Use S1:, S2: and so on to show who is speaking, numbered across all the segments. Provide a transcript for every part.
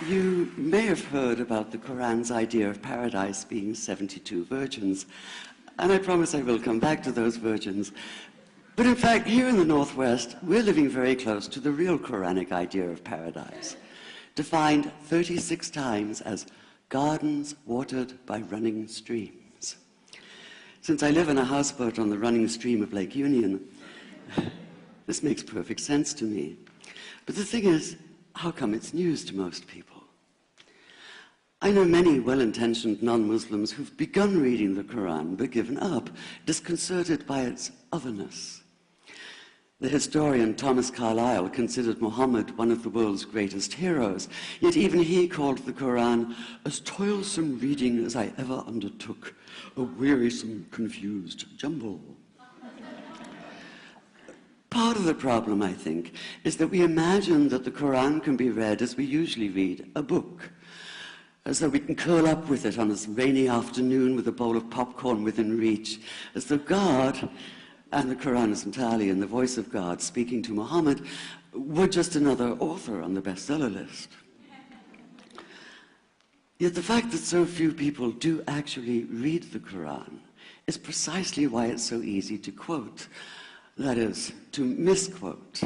S1: You may have heard about the Quran's idea of paradise being 72 virgins, and I promise I will come back to those virgins. But in fact, here in the Northwest, we're living very close to the real Quranic idea of paradise, defined 36 times as gardens watered by running streams. Since I live in a houseboat on the running stream of Lake Union, this makes perfect sense to me. But the thing is, how come it's news to most people? I know many well-intentioned non-Muslims who've begun reading the Quran but given up, disconcerted by its otherness. The historian Thomas Carlyle considered Muhammad one of the world's greatest heroes, yet even he called the Quran as toilsome reading as I ever undertook, a wearisome, confused jumble. Part of the problem, I think, is that we imagine that the Quran can be read as we usually read a book, as though we can curl up with it on a rainy afternoon with a bowl of popcorn within reach, as though God, and the Quran is entirely in the voice of God speaking to Muhammad, were just another author on the bestseller list. Yet the fact that so few people do actually read the Quran is precisely why it's so easy to quote. That is, to misquote.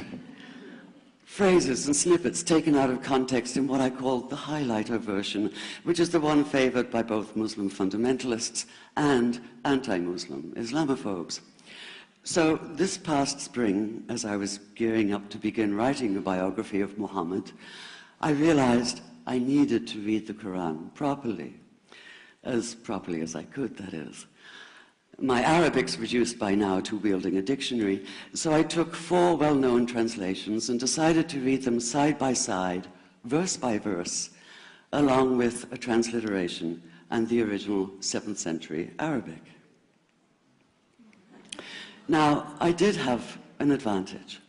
S1: Phrases and snippets taken out of context in what I call the highlighter version, which is the one favored by both Muslim fundamentalists and anti-Muslim Islamophobes. So this past spring, as I was gearing up to begin writing a biography of Muhammad, I realized I needed to read the Quran properly as I could, that is. My Arabic's reduced by now to wielding a dictionary, so I took 4 well-known translations and decided to read them side by side, verse by verse, along with a transliteration and the original 7th century Arabic. Now, I did have an advantage.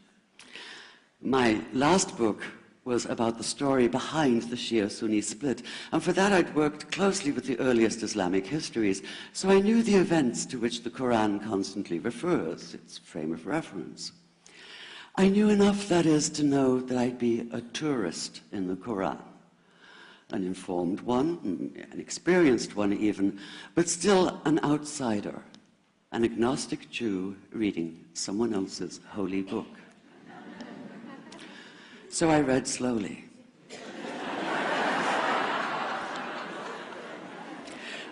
S1: My last book was about the story behind the Shia-Sunni split, and for that I'd worked closely with the earliest Islamic histories, so I knew the events to which the Quran constantly refers, its frame of reference. I knew enough, that is, to know that I'd be a tourist in the Quran, an informed one, an experienced one even, but still an outsider, an agnostic Jew reading someone else's holy book. So I read slowly.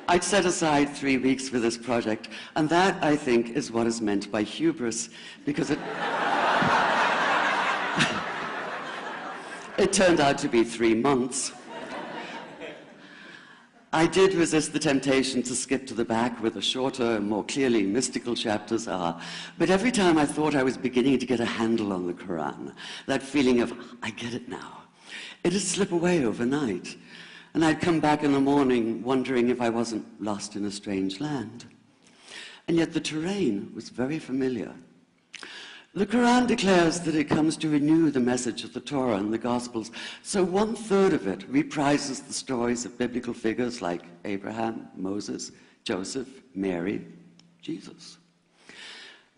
S1: I'd set aside 3 weeks for this project, and that, I think, is what is meant by hubris, because it turned out to be 3 months. I did resist the temptation to skip to the back where the shorter and more clearly mystical chapters are, but every time I thought I was beginning to get a handle on the Quran, that feeling of, I get it now, it'd slip away overnight, and I'd come back in the morning wondering if I wasn't lost in a strange land. And yet the terrain was very familiar. The Quran declares that it comes to renew the message of the Torah and the Gospels, so 1/3 of it reprises the stories of biblical figures like Abraham, Moses, Joseph, Mary, Jesus.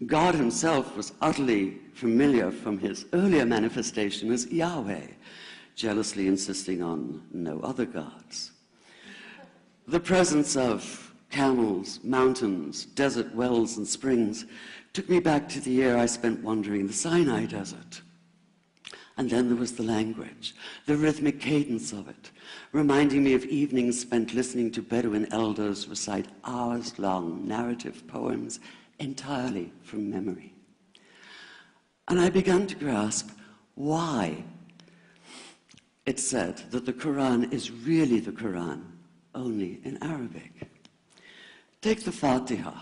S1: God himself was utterly familiar from his earlier manifestation as Yahweh, jealously insisting on no other gods. The presence of camels, mountains, desert wells and springs took me back to the year I spent wandering the Sinai desert. And then there was the language, the rhythmic cadence of it, reminding me of evenings spent listening to Bedouin elders recite hours-long narrative poems entirely from memory. And I began to grasp why it said that the Quran is really the Quran, only in Arabic. Take the Fatiha,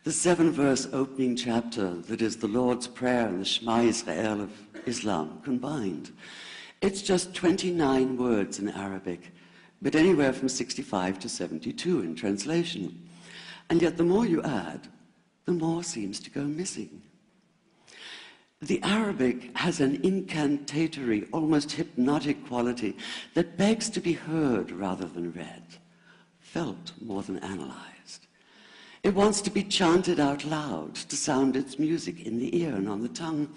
S1: the 7-verse opening chapter that is the Lord's Prayer and the Shema Israel of Islam combined. It's just 29 words in Arabic, but anywhere from 65 to 72 in translation. And yet the more you add, the more seems to go missing. The Arabic has an incantatory, almost hypnotic quality that begs to be heard rather than read, felt more than analyzed. It wants to be chanted out loud, to sound its music in the ear and on the tongue.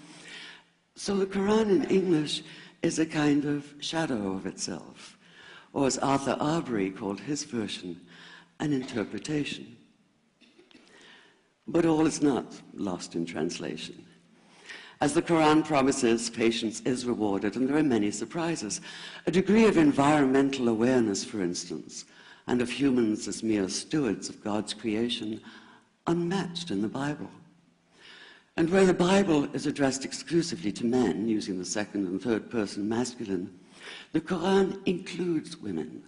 S1: So the Quran in English is a kind of shadow of itself, or as Arthur Arbery called his version, an interpretation. But all is not lost in translation. As the Quran promises, patience is rewarded, and there are many surprises. A degree of environmental awareness, for instance, and of humans as mere stewards of God's creation, unmatched in the Bible. And where the Bible is addressed exclusively to men, using the second and third person masculine, the Quran includes women,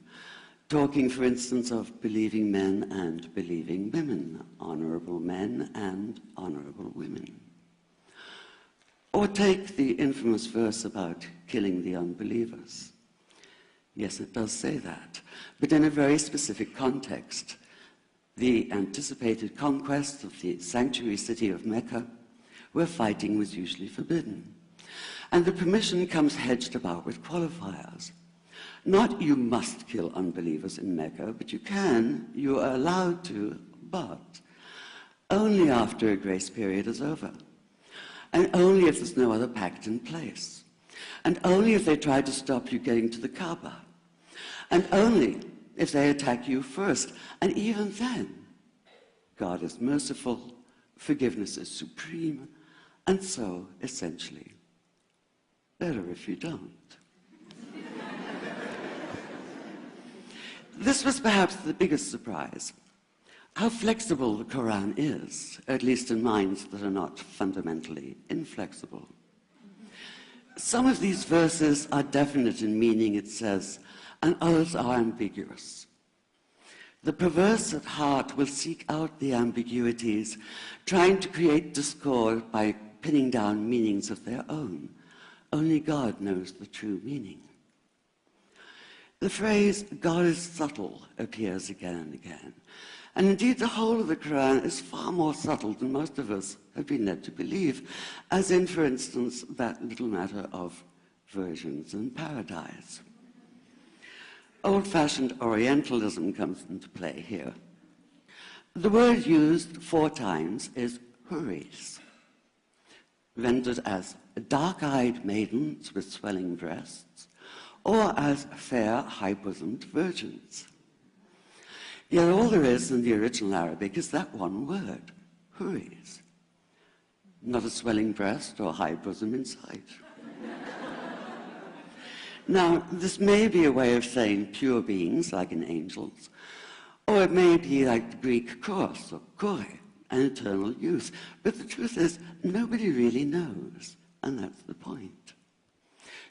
S1: talking, for instance, of believing men and believing women, honorable men and honorable women. Or take the infamous verse about killing the unbelievers. Yes, it does say that, but in a very specific context. The anticipated conquest of the sanctuary city of Mecca, where fighting was usually forbidden. And the permission comes hedged about with qualifiers. Not you must kill unbelievers in Mecca, but you are allowed to, but only after a grace period is over. And only if there's no other pact in place. And only if they try to stop you getting to the Kaaba. And only if they attack you first. And even then, God is merciful, forgiveness is supreme, and so, essentially, better if you don't. This was perhaps the biggest surprise. How flexible the Quran is, at least in minds that are not fundamentally inflexible. Some of these verses are definite in meaning, it says, and others are ambiguous. The perverse at heart will seek out the ambiguities, trying to create discord by pinning down meanings of their own. Only God knows the true meaning. The phrase, God is subtle, appears again and again. And indeed, the whole of the Quran is far more subtle than most of us have been led to believe, as in, for instance, that little matter of virgins and paradise. Old-fashioned Orientalism comes into play here. The word used 4 times is huris, rendered as dark-eyed maidens with swelling breasts, or as fair, high-bosomed virgins. Yet all there is in the original Arabic is that one word, huris. Not a swelling breast or high bosom in sight. Now, this may be a way of saying pure beings, like in angels, or it may be like the Greek kos, or kore, an eternal youth. But the truth is, nobody really knows, and that's the point.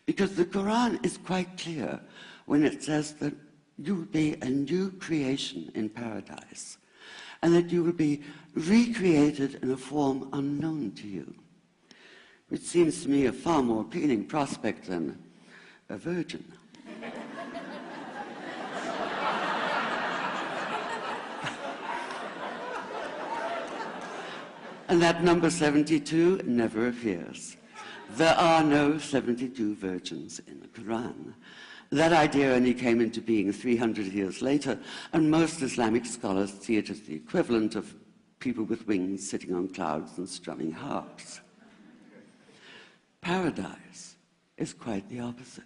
S1: Because the Quran is quite clear when it says that you will be a new creation in paradise, and that you will be recreated in a form unknown to you, which seems to me a far more appealing prospect than a virgin. And that number 72 never appears. There are no 72 virgins in the Quran. That idea only came into being 300 years later, and most Islamic scholars see it as the equivalent of people with wings sitting on clouds and strumming harps. Paradise is quite the opposite.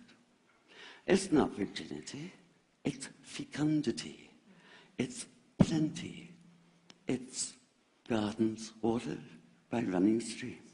S1: It's not virginity, it's fecundity, it's plenty, it's gardens watered by running streams.